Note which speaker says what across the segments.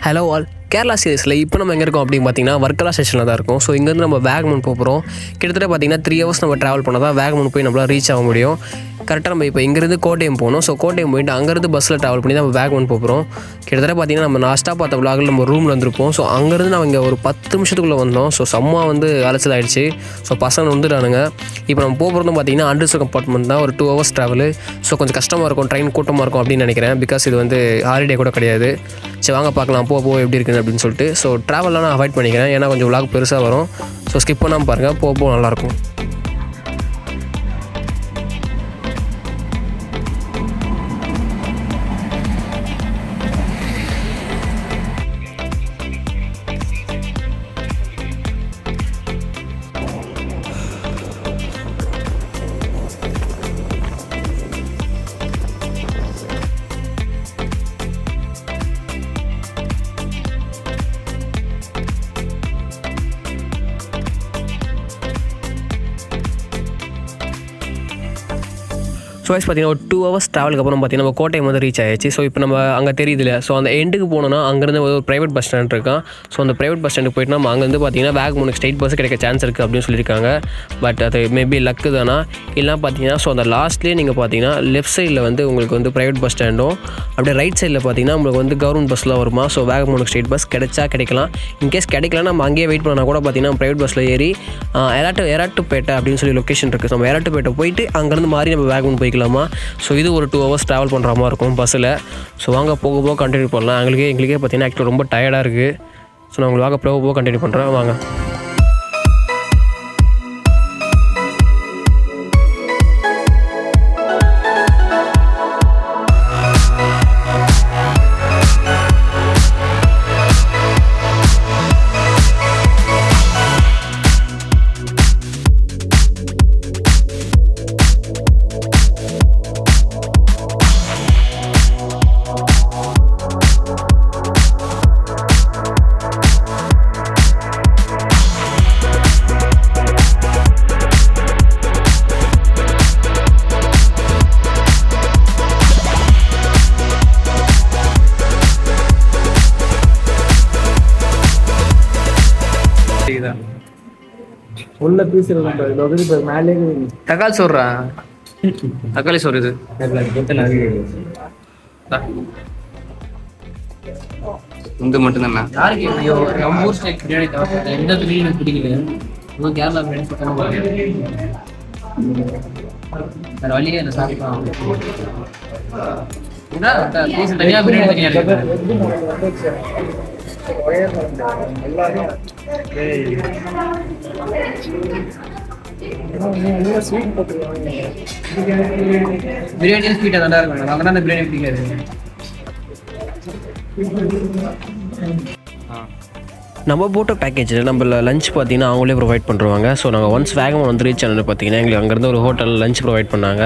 Speaker 1: Hello all. Kerala சீரிஸில் இப்போ நம்ம எங்கே இருக்கோம் அப்படின்னு பார்த்தீங்கன்னா வர்க்கலா ஸ்டேஷனில் தான் இருக்கும். ஸோ இங்கேருந்து நம்ம வேகமன் போகிறோம். கிட்டத்தட்ட பார்த்தீங்கன்னா 3 hours நம்ம ட்ராவல் பண்ணால் தான் வேகமன் போய் நம்மளால் ரீச் ஆக முடியும். கரெக்டாக நம்ம இப்போ இங்கேருந்து கோட்டயம் போகணும். ஸோ கோட்டயம் போயிட்டு அங்கேருந்து பஸ்ஸில் ட்ராவல் பண்ணி நம்ம வேகமன் போகிறோம். கிட்டத்தட்ட பார்த்தீங்கன்னா நம்ம லாஸ்ட்டாக பார்த்த விளாகில் நம்ம ரூமில் வந்துருப்போம். ஸோ அங்கேருந்து நம்ம இங்கே ஒரு 10 நிமிஷத்துக்குள்ளே வந்தோம். ஸோ செம்ம அலைச்சல் ஆகிடுச்சு. ஸோ பசங்க வந்துட்டானுங்க. இப்போ நம்ம போகிறதும் பார்த்தீங்கன்னா அண்டர்ஸ் கம்பார்ட்மெண்ட் தான், ஒரு 2 hours ட்ராவலு. ஸோ கொஞ்சம் கஷ்டமாக இருக்கும், ட்ரெயின் கூட்டமாக இருக்கும் அப்படின்னு நினைக்கிறேன். பிகாஸ் இது வந்து ஹாலிடே கூட கிடையாது. சரி வாங்க பார்க்கலாம் போ எப்படி இருக்குன்னு அப்படின்னு சொல்லிட்டு. ஸோ ட்ராவல்லாம் நான் அவாய்ட் பண்ணிக்கிறேன், ஏன்னா கொஞ்சம் விளாக் பெருசாக வரும். ஸோ ஸ்கிப் பண்ணாமல் பாருங்கள், போ நல்லாயிருக்கும். ஸோ பார்த்தீங்கன்னா ஒரு 2 hours ட்ராவலுக்கு அப்புறம் பார்த்தீங்கன்னா நம்ம கோட்டயம் வந்து ரீச் ஆகிடுச்சு. ஸோ இப்போ நம்ம அங்கே தெரியுது இல்லையா, ஸோ அந்த எண்டுக்கு போனோன்னா அங்கேருந்து ஒரு ப்ரைவேட் பஸ் ஸ்டாண்ட் இருக்கான். ஸோ அந்த ப்ரைவேட் பஸ் ஸ்டாண்டுக்கு போய்ட்டு நம்ம அங்கேருந்து பார்த்தீங்கன்னா வேகமனுக்கு ஸ்ட்ரைட் பஸ் கிடைக்க சான்ஸ் இருக்குது அப்படின்னு சொல்லியிருக்காங்க. பட் அது மேபி லக்கு தானா இல்லைனா பார்த்தீங்கன்னா ஸோ அந்த லாஸ்ட்லேயே நீங்கள் பார்த்தீங்கன்னா லெஃப்ட் சைடில் வந்து உங்களுக்கு வந்து ப்ரைவேட் பஸ் ஸ்டாண்டும், அப்படியே ரைட் சைடில் பார்த்தீங்கன்னா உங்களுக்கு வந்து கவர்மெண்ட் பஸ்லாம் வருமா. ஸோ வேகமனுக்கு ஸ்ட்ரைட் பஸ் கிடைக்கலாம். இன்கேஸ் கிடைக்கலன்னா நம்ம அங்கேயே வெயிட் பண்ணால் கூட பார்த்தீங்கன்னா ப்ரைவேட் பஸ்ஸில் ஏறி எராட்டுப்பேட்டை அப்படின்னு சொல்லி லொக்கேஷன் இருக்குது. நம்ம எராட்டுப்பேட்டை போயிட்டு அங்கேருந்து மாதிரி நம்ம வேகமன் போய்க்கலாமா. ஸோ இது ஒரு 2 hours ட்ராவல் பண்ணுற மாதிரி இருக்கும் பஸ்ஸில். ஸோ வாங்க போக கண்டினியூ பண்ணலாம். எங்களுக்கே பார்த்தீங்கன்னா ஆக்சுவலாக ரொம்ப டயர்டாக இருக்குது. ஸோ நான் உங்களுக்கு போக கண்டினியூ பண்ணுறேன் வாங்க.
Speaker 2: உள்ள பீஸ் மேலே
Speaker 1: தக்காளி சோறா, தக்காளி சோறு இது
Speaker 3: இது மட்டும்தானே.
Speaker 1: யாருக்கு எப்படியோ நம்ம ஊர் ஸ்டைல் பிரியாணி தவிர எந்த பிரியாணி எனக்கு பிடிக்கல. இன்னும் கேரளா பிரியாணி சுத்தமாக வேறு வழியே என்ன சாப்பிடலாம். தனியாக பிரியாணி தனியாக பிரியாணி ஸ்வீட்டாக தான் இருக்கும். அங்கே தான் பிரியாணி பிடிக்காது. நம்ம போட்ட பேக்கேஜில் நம்ம லஞ்ச் பார்த்தீங்கன்னா அவங்களே ப்ரொவைட் பண்ணுறாங்க. ஸோ நாங்கள் ஒன்ஸ் வேகமன் வந்து ரீச் ஆனது பார்த்தீங்கன்னா எங்களுக்கு அங்கேருந்து ஒரு ஹோட்டலில் லஞ்ச் ப்ரொவைட் பண்ணாங்க.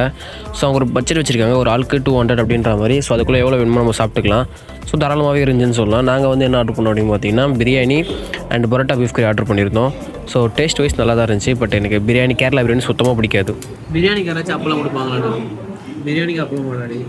Speaker 1: ஸோ அவங்க ஒரு பட்ஜெட் வச்சுருக்காங்க, ஒரு ஆளுக்கு 200 அப்படின்ற மாதிரி. ஸோ அதுக்குள்ளே எவ்வளோ வேணுமோ நம்ம சாப்பிட்டுக்கலாம். ஸோ தாராளமாகவே இருந்துச்சுன்னு சொல்லலாம். நாங்கள் வந்து என்ன ஆர்டர் பண்ணோம் அப்படின்னு பார்த்தீங்கன்னா பிரியாணி அண்ட் பரோட்டா பீஃப் கறி ஆர்டர் பண்ணியிருந்தோம். ஸோ டேஸ்ட் வைஸ் நல்லா தான் இருந்துச்சு. பட் எனக்கு பிரியாணி கேரளா பிரியாணி சுத்தமாக பிடிக்காது.
Speaker 2: பிரியாணிக்கு யாராச்சும் அப்பளம் கொடுப்பாங்களா? பிரியாணிக்கு அப்பளம் முன்னாடி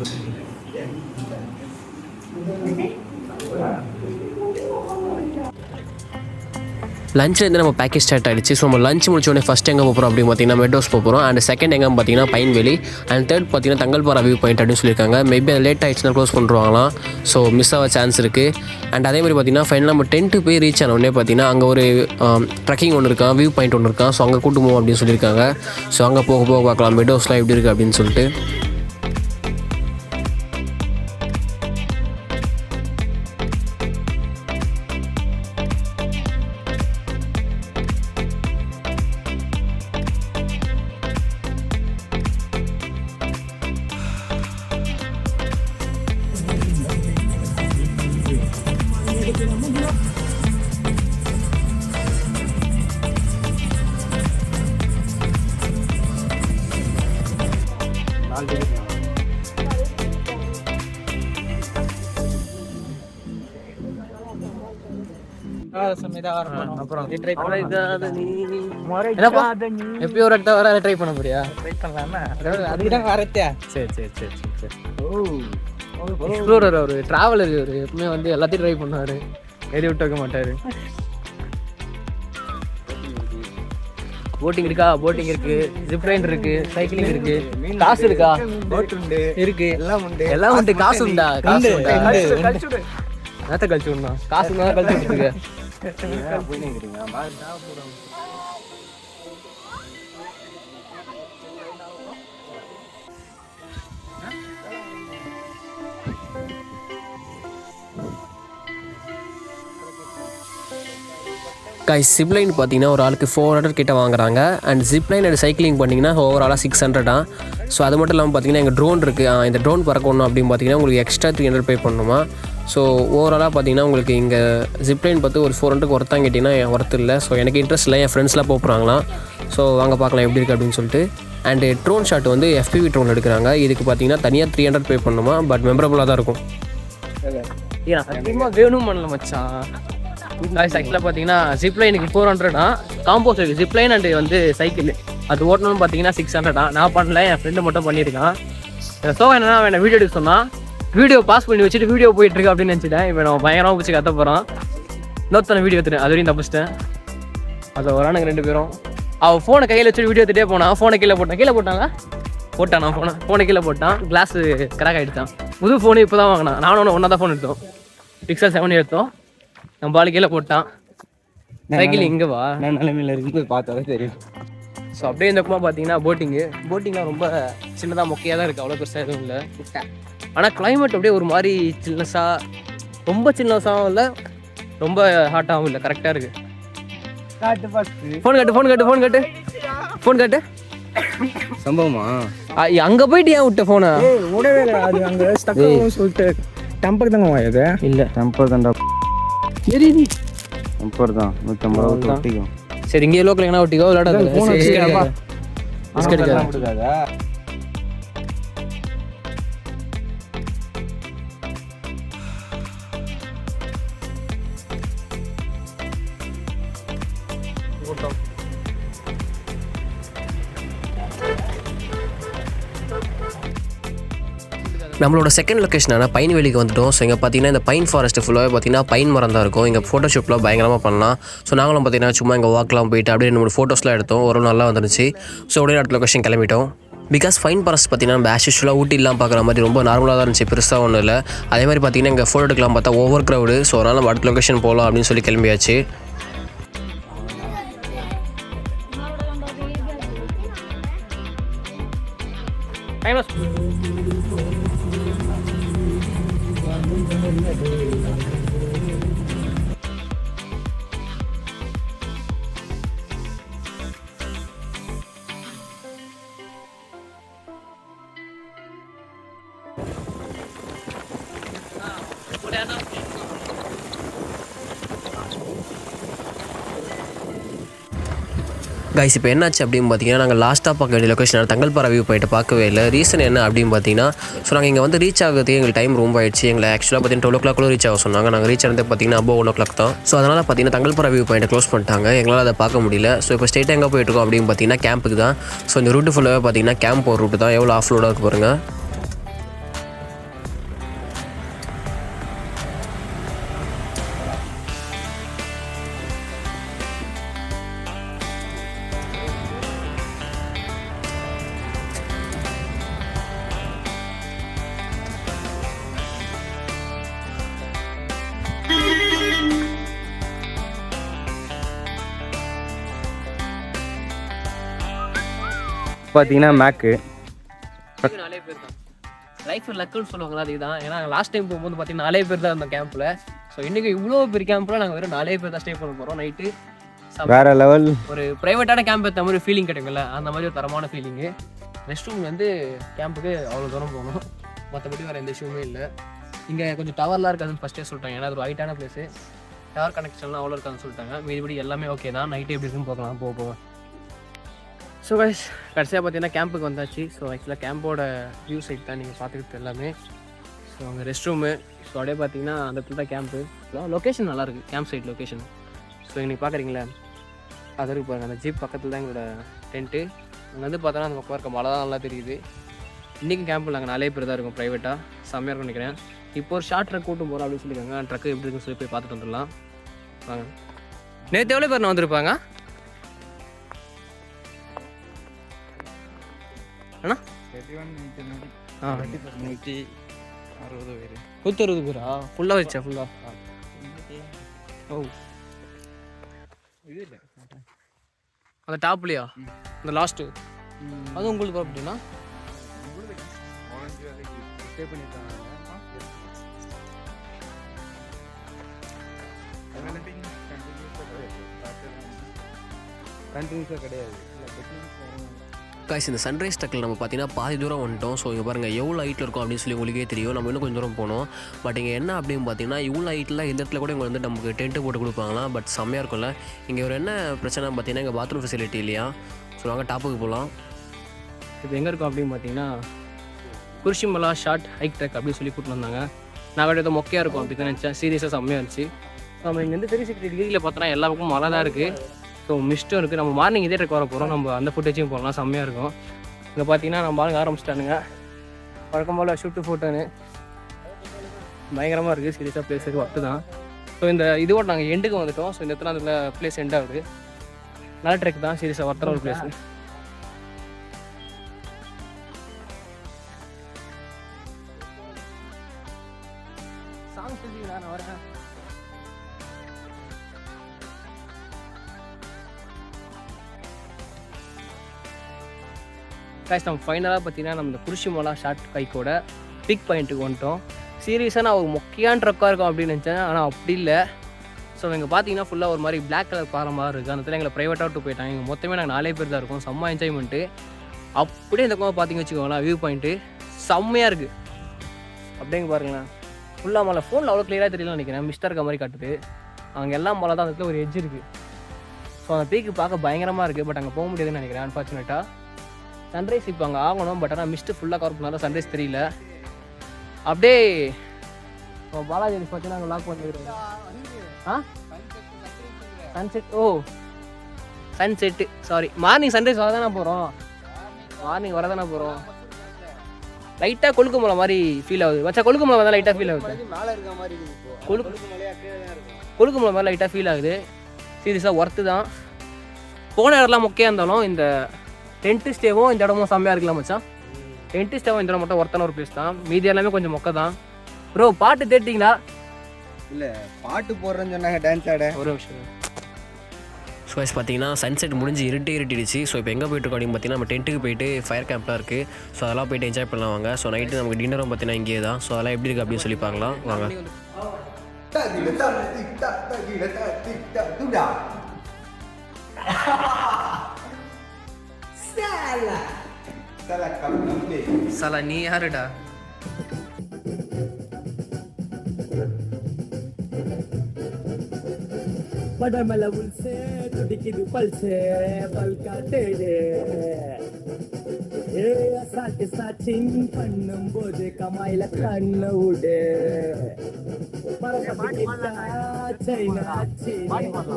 Speaker 1: லஞ்சிலேருந்து நம்ம பேக்கேஜ் ஸ்டார்ட் ஆகிடுச்சு. ஸோ நம்ம லஞ்ச் முடிச்சோடனே ஃபஸ்ட் எங்கே போகிறோம் அப்படின்னு பார்த்தீங்கன்னா மெட்ரோஸ் போகிறோம். அண்ட் செகண்ட் எங்கே பார்த்தீங்கன்னா பைன்வெளி. அண்ட் தேர்ட் பார்த்தீங்கன்னா தங்கல்பாரா வியூ பாயிண்ட் அப்படின்னு சொல்லியிருக்காங்க. மேபி அது லேட் ஆகிடுச்சுன்னா க்ளோஸ் பண்ணுவாங்களாம். ஸோ மிஸ் ஆக சான்ஸ் இருக்குது. அண்ட் அதே மாதிரி பார்த்தீங்கன்னா ஃபைனல் நம்ம டென்ட்டு போய் ரீச் ஆன உடனே பார்த்தீங்கன்னா அங்கே ஒரு ட்ரக்கிங் ஒன்று இருக்கான், வியூ பாயிண்ட் ஒன்று இருக்கான். ஸோ அங்கே கூட்டு போவோம் அப்படின்னு சொல்லியிருக்காங்க. ஸோ அங்கே போக பார்க்கலாம் மெட்ரோஸ்லாம் எப்படி இருக்குது அப்படின்னு சொல்லிட்டு.
Speaker 2: எப்பயோ ஒரு இடத்த வர ட்ரை பண்ண போறியா? ட்ரை பண்ணலாமா? அதுதான் வரத்தியா? சரி சரி சரி சரி சரி. ஓ எக்ஸ்ப்ளோரர், ஒரு டிராவலர், ஒரு எப்பவுமே வந்து எல்லாத்தையும் ட்ரை பண்ணுவாரு. ஏறி விட்டு வைக்க மாட்டாரு. போட்டிங் இருக்கா? போட்டிங் இருக்கு, ஜிப்லைன் இருக்கு, சைக்கிளிங் இருக்கு. காசு இருக்கா? இருக்கு, எல்லாம் உண்டு. காசு உண்டா? காசு உண்டா? நேத்த கழிச்சு விடணும். காசு தான் கழிச்சு விட்டுருக்க.
Speaker 1: கைஸ் ஜிப்லைன் பார்த்தீங்கன்னா ஒரு ஆளுக்கு 400 கிட்ட வாங்குறாங்க. அண்ட் ஜிப்லைன் அண்ட் சைக்கிளிங் பண்ணிங்கன்னா ஓவராலாக 600 ஸோ அது மட்டும் இல்லாமல் பார்த்தீங்கன்னா எங்கள் ட்ரோன் இருக்குது. இந்த ட்ரோன் பறக்கணும் அப்படின்னு பார்த்தீங்கன்னா உங்களுக்கு எக்ஸ்ட்ரா 300 பே பண்ணணுமா. ஸோ ஓவராலாக பார்த்தீங்கன்னா உங்களுக்கு இங்கே ஜிப்லைன் பார்த்து ஒரு 400 ஒருத்தான் கேட்டிங்கன்னா ஒர்த்து இல்லை. ஸோ எனக்கு இன்ட்ரெஸ்ட் இல்லை, என் ஃப்ரெண்ட்ஸ்லாம் போகிறாங்களாம். ஸோ வாங்க பார்க்கலாம் எப்படி இருக்குது அப்படின்னு சொல்லிட்டு. அண்டு ட்ரோன் ஷாட் வந்து FPV ட்ரோன் எடுக்கிறாங்க. இதுக்கு பார்த்தீங்கன்னா தனியாக 300 பே பண்ணணுமா. பட் மெமரபுளாக தான் இருக்கும்.
Speaker 2: சத்தியமாக வேணும் பண்ணல மச்சான். ஆக்சுவலாக பார்த்தீங்கன்னா ஜிப்லைனுக்கு 400 காம்போஸ் இருக்குது. ஜிப்லைன் அண்டு வந்து சைக்கிள் அது ஓட்டணும்னு பார்த்தீங்கன்னா 600 நான் பண்ணல, என் ஃப்ரெண்டு மட்டும் பண்ணியிருக்கான். ஸோ என்னன்னா அவன் வீடியோ எடுக்க சொன்னால் வீடியோ பாஸ் பண்ணி வச்சுட்டு வீடியோ போயிட்டுருக்கு அப்படின்னு நினச்சிட்டேன். இப்போ நம்ம பயங்கரமாக பிடிச்சி கற்ற போகிறோம். இன்னொருத்தனை வீடியோ எடுத்துட்டேன், அது வரையும் தப்பிச்சிட்டேன். அதை வரானுங்க 2 பேரும். அவள் ஃபோனை கையில் வச்சுட்டு வீடியோ எடுத்துகிட்டே போனான். ஃபோனை கீழே போட்டாங்க போட்டானா ஃபோனை கீழே போட்டான். கிளாஸு கிராக் ஆகிடுச்சான். புது ஃபோனு இப்போ தான் வாங்கினான். நானும் ஒன்றா தான் ஃபோன் எடுத்தோம். Pixel 7 எடுத்தோம். நம்ம ஆளு கீழே போட்டான். சைக்கிள் இங்கே வா,
Speaker 3: நான் நிலைமையில் இருந்து பார்த்தாலே தெரியும்.
Speaker 2: ஸோ அப்படியே இந்த பக்கமாக பார்த்தீங்கன்னா போட்டிங்லாம் ரொம்ப சின்னதாக மொக்கையாக தான் இருக்குது, அவ்வளோ பெருசாக எதுவும் இல்லை. ஆனால் கிளைமேட் அப்படியே ஒரு மாதிரி சில்னஸாக, ரொம்ப சில்னஸாகவும் இல்லை, ரொம்ப ஹாட்டாகவும் இல்லை, கரெக்டாக இருக்குது. ஃபோன் காட்டு
Speaker 3: சம்பவமா
Speaker 1: அங்கே போயிட்டு ஏன் விட்ட ஃபோனை?
Speaker 4: ஓடவே இல்லை, அது அங்கே ஸ்டக்காகவும் சொல்லிட்டு டெம்பர் தாங்க வாயுது.
Speaker 2: இல்லை
Speaker 3: டெம்பர் தான்டா,
Speaker 2: எரியுது.
Speaker 3: டெம்பர் தான் 150 ஒட்டிக்கும்.
Speaker 2: சரி இங்கே லோக்கல் எங்கன்னா ஒட்டிக்கோ, விளையாடாது.
Speaker 1: நம்மளோட செகண்ட் லொக்கேஷனான பைன் வேலிக்கு வந்துட்டோம். ஸோ இங்கே பார்த்தீங்கன்னா இந்த பைன் ஃபாரஸ்ட் ஃபுல்லாகவே பார்த்தீங்கன்னா பைன் மரம் தான் இருக்கும். இங்கே ஃபோட்டோஷூட்லாம் பயங்கரமாக பண்ணலாம். ஸோ நாங்களும் பார்த்தீங்கன்னா சும்மா இங்கே வாக்லாம் போயிட்டு அப்படியே 2-3 ஃபோட்டோஸ்லாம் எடுத்தோம். ஒரு நல்லா வந்துருச்சு. ஸோ அப்படியே அடுத்த லொக்கேஷன் கிளம்பிட்டோம். பிகாஸ் ஃபைன் ஃபாரஸ்ட் பார்த்தீங்கன்னா நம்ம ஆஷுவலாக ஊட்டிலாம் பார்க்குற மாதிரி ரொம்ப நார்மலாக தான் இருந்துச்சு, பெருசாக ஒன்றும் இல்லை. அதே மாதிரி பார்த்தீங்கன்னா இங்கே ஃபோட்டோ எடுக்கலாம் பார்த்தா ஓவர் க்ரௌடு. ஸோ அதனால் நம்ம அடுத்த லொக்கேஷன் போகலாம் அப்படின்னு சொல்லி கிளம்பியாச்சு. கைஸ் இப்போ என்னாச்சு அப்படின்னு பார்த்தீங்கன்னா நாங்கள் லாஸ்ட்டாக பார்க்க வேண்டிய லொக்கேஷனான தங்கல்பாறை வியூ போயிட்டு பார்க்கவே இல்லை. ரீசன் என்ன அப்படின்னு பார்த்தீங்கன்னா, ஸோ நாங்கள் இங்கே வந்து ரீச் ஆகுது எங்களுக்கு டைம் ரொம்ப ஆயிடுச்சு. எங்களை ஆக்சுவலாக பார்த்தீங்கன்னா 12 o'clock ரீச் ஆக சொன்னாங்க. நாங்கள் ரீச் ஆனது பார்த்தீங்கன்னா above 1 o'clock தான். ஸோ அதனால் பார்த்தீங்கன்னா தங்கல்பாறை வியூ பாயிண்ட்டை க்ளோஸ் பண்ணிட்டாங்க. எங்களால் அதை பார்க்க முடியல. ஸோ இப்போ ஸ்ட்ரெயிட்டாக எங்கே போயிட்டுருக்கோம் அப்படின்னு பார்த்தீங்கன்னா கேம்புக்கு தான். ஸோ இந்த ரூட்டு ஃபுல்லாகவே பார்த்தீங்கன்னா கேம்ப் ஒரு ரூட்டு தான். எவ்வளோ ஆஃப் லோடாக இருக்கு பாருங்கள்.
Speaker 3: பார்த்தீங்கன்னா மேக்கு
Speaker 2: 4 பேர் தான். லைஃப் லக்குன்னு சொல்லுவாங்களா, அதுதான். ஏன்னா லாஸ்ட் டைம் போகும்போது பார்த்தீங்கன்னா 4 பேர் தான் இருந்தோம் கேம்பில். ஸோ இன்றைக்கி இவ்வளோ பெரிய கேம்பில் நாங்கள் வெறும் 4 பேர் தான் ஸ்டே பண்ண போகிறோம். நைட்டு
Speaker 3: வேற லெவல்.
Speaker 2: ஒரு ப்ரைவேட்டான கேம்ப் ஏற்ற மாதிரி ஃபீலிங் கிடைக்கும்ல, அந்த மாதிரி ஒரு தரமான ஃபீலிங்கு. ரெஸ்ட் ரூம் வந்து கேம்புக்கு அவ்வளோ தூரம் போகணும், மற்றபடி வேறு எந்த இஷ்யூமே இல்லை. இங்கே கொஞ்சம் டவர்லாம் இருக்காதுன்னு ஃபஸ்ட்டே சொல்லிட்டாங்க. ஏன்னா அது ஒரு ஹைட்டான பிளேஸு, டவர் கனெக்ஷன்லாம் அவ்வளோ இருக்காதுன்னு சொல்லிட்டாங்க. மீதிபடி எல்லாமே ஓகே தான். நைட்டு எப்படி இருக்குன்னு பார்க்கலாம் போக. ஸோ கைஸ் கடைசியாக பார்த்தீங்கன்னா கேம்புக்கு வந்தாச்சு. ஸோ ஆக்சுவலாக கேம்போட வியூ சைட் தான் நீங்கள் பார்த்துக்கிட்டு எல்லாமே. ஸோ அங்கே ரெஸ்ட் ரூமு. ஸோ அப்படியே பார்த்தீங்கன்னா அந்த இடத்துல தான் கேம்ப்பு. லொக்கேஷன் நல்லாயிருக்கு, கேம்ப் சைட் லொக்கேஷன். ஸோ இன்றைக்கி பார்க்குறீங்களா, அது இருக்கு பாருங்கள், அந்த ஜீப் பக்கத்தில் தான் எங்களோட டென்ட்டு. அங்கே வந்து பார்த்தோன்னா அந்த பக்கம் இருக்க மழை தான் நல்லா தெரியுது. இன்றைக்கும் கேம்பில் நாங்கள் 4 பேர் தான் இருக்கும் ப்ரைவேட்டாக. செம்மையாக இருக்கும்னு நினைக்கிறேன். இப்போ ஒரு ஷார்ட் ட்ரக் கூட்டும் போகிறோம் அப்படின்னு சொல்லியிருக்காங்க. ட்ரக்கு எப்படி இருக்குன்னு சொல்லி போய் பார்த்துட்டு வந்துடலாம் வாங்க. நேற்று எவ்வளோ பேர் வந்திருப்பாங்க அண்ணா? 160 பேரா? ஃபுல்லாக வச்சா ஃபுல்லாக? ஓ அந்த டாப்லையா? அந்த லாஸ்ட்டு அது உங்களுக்கு அப்படின்னா
Speaker 3: கண்டினியூஸாக கிடையாது.
Speaker 1: காய்ஸ் இந்த சன்ரைஸ் ட்ரக்கில் நம்ம பார்த்தீங்கன்னா பாதி தூரம் வந்துட்டோம். ஸோ இங்கே பாருங்கள் எவ்வளோ ஹைட்டில் இருக்கும் அப்படின்னு சொல்லி உங்களுக்கே தெரியும். நம்ம இன்னும் கொஞ்சம் தூரம் போனோம். பட் இங்கே என்ன அப்படின்னு பார்த்தீங்கன்னா இவ்வளோ ஹைட்டில் இந்த இடத்துல கூட இங்கே வந்து நமக்கு டென்ட்டு போட்டு கொடுப்பாங்களாம். பட் செம்மையாக இருக்கும்ல. இங்கே ஒரு என்ன பிரச்சனை பார்த்தீங்கன்னா இங்கே பாத்ரூம் ஃபெசிலிட்டி இல்லையா. ஸோ நாங்கள் டாப்புக்கு போகலாம்.
Speaker 2: இப்போ எங்கே இருக்கும் அப்படின்னு பார்த்தீங்கன்னா குருஷிமலா ஷார்ட் ஹைக் ட்ரக் அப்படின்னு சொல்லி கூப்பிட்டு வந்தாங்க. நான் வேறு ஏதோ மொக்கையாக இருக்கும் அப்படி தான் நினச்சேன். சீரியஸாக செம்மையாக இருந்துச்சு. நம்ம இங்கேருந்து 360 டிகிரியில் பார்த்தோன்னா எல்லா பக்கமும் மழை தான் இருக்குது. ஸோ மிஸ்ட்டும் இருக்குது. நம்ம மார்னிங் இதே ட்ரக் வர போகிறோம். நம்ம அந்த ஃபுட்டேஜையும் போகலாம். செம்மையாக இருக்கும். இங்கே பார்த்தீங்கன்னா நம்ம ஆளுங்க ஆரம்பிச்சிட்டானுங்க. வழக்கம் போல் ஷூட்டு ஃபோட்டோன்னு பயங்கரமாக இருக்குது. சீரியஸாக பிளேஸுக்கு ஒர்த்து தான். ஸோ இந்த இதோட நாங்கள் எண்டுக்கு வந்துட்டோம். ஸோ இந்த இடத்துல அந்த பிளேஸ் எண்ட் ஆகுது. நல்ல ட்ரெக் தான். சீரியஸாக ஒர்த்தான ஒரு பிளேஸு. சாங் சொல்லிங்களா? நான் வரேன். கைஸ் நம்ம ஃபைனலாக பார்த்தீங்கன்னா நம்ம இந்த குருஷிமலா ஷார்ட் ஹைக்கோட பிக் பாயிண்ட்டுக்கு வந்துட்டோம். சீரியஸாக நான் ஒரு மொக்கையான ட்ரக்காக இருக்கும் அப்படின்னு நினச்சேன். ஆனால் அப்படி இல்லை. ஸோ இங்கே பார்த்தீங்கன்னா ஃபுல்லாக ஒரு மாதிரி பிளாக் கலர் பாறை மாதிரி இருக்குது. அந்த இடத்துல எங்களை ப்ரைவேட்டாக விட்டு போயிட்டாங்க. இங்கே மொத்தமே நாங்கள் 4 பேர் தான் இருக்கோம். செம்ம என்ஜாய்மெண்ட்டு. அப்படியே இந்த பக்கம் பார்த்தீங்க வச்சுக்கோங்களேன், வியூ பாயிண்ட்டு செம்மையாக இருக்குது. அப்படியே பாருங்களேன், ஃபுல்லாக மலை. ஃபோனில் அவ்வளோ கிளியராக தெரியலன்னு நினைக்கிறேன். மிஸ்டாக இருக்க மாதிரி காட்டுது. அங்கே எல்லாம் மலை தான். அந்த இடத்துல ஒரு எட்ஜ் இருக்குது. ஸோ அந்த பீக்கு பார்க்க பயங்கரமாக இருக்குது. பட் அங்கே போக முடியாதுன்னு நினைக்கிறேன் அன்ஃபார்ச்சுனேட்டாக. சன்ரைஸ் இப்போ அங்கே ஆகணும். பட் ஆனால் மிஸ்ட்டு ஃபுல்லாக கவர் பண்ணாலும் சன்ரைஸ் தெரியல. அப்படியே பாலாஜி பார்த்தீங்கன்னா அங்கே லாக் பண்ணிக்கிறோம். சன்செட். ஓ சன்செட்டு, சாரி, மார்னிங் சன்ரைஸ் வர தானே போகிறோம். மார்னிங் வர தானே போகிறோம். லைட்டாக கொழுக்கு மலை மாதிரி ஃபீல் ஆகுது. வச்சா கொழுக்கு மலை தான் லைட்டாக ஃபீல் ஆகுது. கொழுக்கு மலை மாதிரி லைட்டாக ஃபீல் ஆகுது. சீரியஸாக ஒர்த்து தான். போன இடம்லாம் மொக்கையாக இருந்தாலும் இந்த டென்ட்டு ஸ்டேவும் இந்த இடமும் செம்மையாக இருக்கலாம் மச்சான். டென்ட்டு ஸ்டேவும் இந்த இடம் மட்டும் ஒர்த்தான ஒரு பிளேஸ் தான். மீதி எல்லாமே கொஞ்சம் மொக்கை தான். ப்ரோ பாட்டு தேட்டிங்களா?
Speaker 3: இல்லை, பாட்டு போடுறேன்னு சொன்னாங்க, டான்ஸ் ஆட.
Speaker 2: ஒரு நிமிஷம்.
Speaker 1: ஸோ பார்த்தீங்கன்னா சன்செட் முடிஞ்சு இருட்டிடுச்சு. ஸோ இப்போ எங்கே போயிட்டு இருக்கோம் அப்படின்னு பார்த்தீங்கன்னா நம்ம டென்ட்டுக்கு போயிட்டு ஃபயர் கேம்ப்லாம் இருக்குது. ஸோ அதெல்லாம் போயிட்டு என்ஜாய் பண்ணலாம் வாங்க. ஸோ நைட்டு நமக்கு டின்னரும் பார்த்தீங்கன்னா இங்கே தான். ஸோ அதெல்லாம் எப்படி இருக்குது அப்படின்னு சொல்லி பார்க்கலாம் வாங்க.
Speaker 2: சலா நீ யாருடா?
Speaker 4: படமல உள்சே துடிக்குது பல்சே பல்காட்டேடே. சாட்டி சாட்டிங் பண்ணும் போது கமாயில கண்ணு விடு. சைனா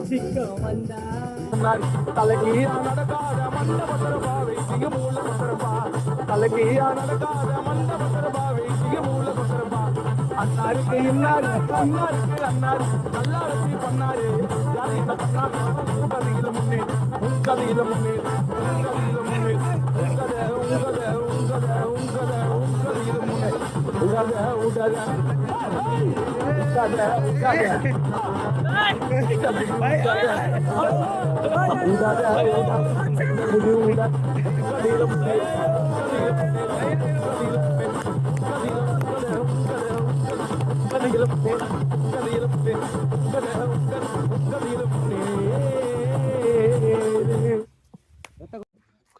Speaker 4: சிக்கம் வந்தா தலைகீழா நடக்காத மண்டபத்திர பாவை சிங்கமூல பத்திரப்பா. தலைகீழா நடக்காத மண்டபத்திர பாவை சிங்கமூல பத்திரப்பா. அண்ணாருக்கு இன்னாரு அண்ணாருக்கு அண்ணாரு நல்லா வச்சு பண்ணாரு. யாரையும் பண்ணாரு. உங்கதையில முன்னே உங்கதையில முன்னே உங்கதையில முன்னே உங்கத உங்கத உங்கத உங்கத உங்கதையில முன்னே உங்கத உங்கத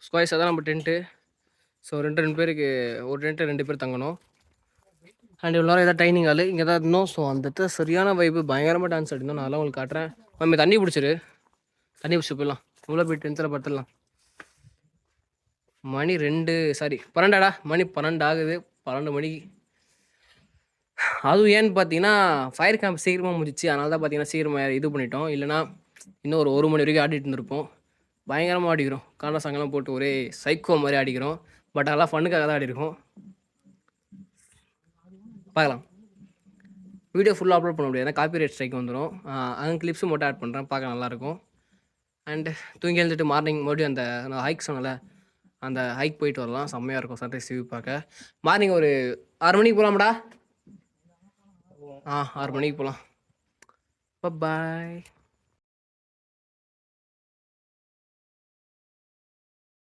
Speaker 2: ஸ்கொயர்ஸ் அதான் நம்ம டென்ட்டு. ஸோ ரெண்டு பேருக்கு ஒரு டென்ட்டு 2 பேர் தங்கணும். அண்ட் இவ்வளோ நேரம் ஏதாவது டைனிங் ஆள் இங்கே தான் இருந்தோம். ஸோ அந்த இடத்துல சரியான வைப்பு, பயங்கரமாக டான்ஸ் ஆடிருந்தோம். நான் அதெல்லாம் உங்களுக்கு காட்டுறேன். நம்ம தண்ணி பிடிச்சிரு, தண்ணி பிடிச்சி போயிடலாம். இவ்வளோ போய் டென்த்தில் படுத்துடலாம். மணி 12 மணி 12 ஆகுது. 12 மணிக்கு. அதுவும் ஏன்னு பார்த்தீங்கன்னா ஃபயர் கேம்ப் சீக்கிரமாக முடிஞ்சிச்சு. அதனால தான் பார்த்தீங்கன்னா சீக்கிரமாக இது பண்ணிட்டோம். இல்லைனா இன்னும் ஒரு 1 மணி வரைக்கும் ஆடிட்டு இருந்திருப்போம். பயங்கரமாக ஆடிக்கிறோம். காண சங்கெல்லாம் போட்டு ஒரே சைக்கோ மாதிரி ஆடிக்கிறோம். பட் அதெல்லாம் ஃபண்ணுக்காக தான் ஆடி இருக்கோம். பார்க்கலாம். வீடியோ ஃபுல்லாக அப்லோட் பண்ண முடியாது, ஏன்னா காப்பிரைட் ஸ்ட்ரைக் வந்துடும். அங்கே கிளிப்ஸும் மட்டும் ஆட் பண்ணுறேன், பார்க்க நல்லாயிருக்கும். அண்டு தூங்கி எழுந்துட்டு மார்னிங் மறுபடியும் அந்த நான் ஹைக் சொன்னல, அந்த ஹைக் போயிட்டு வரலாம். செம்மையாக இருக்கும் சன்ரைஸ் வியூ பார்க்க. மார்னிங் ஒரு 6 மணிக்கு போகலாம்டா. 6 மணிக்கு போகலாம். பாய்.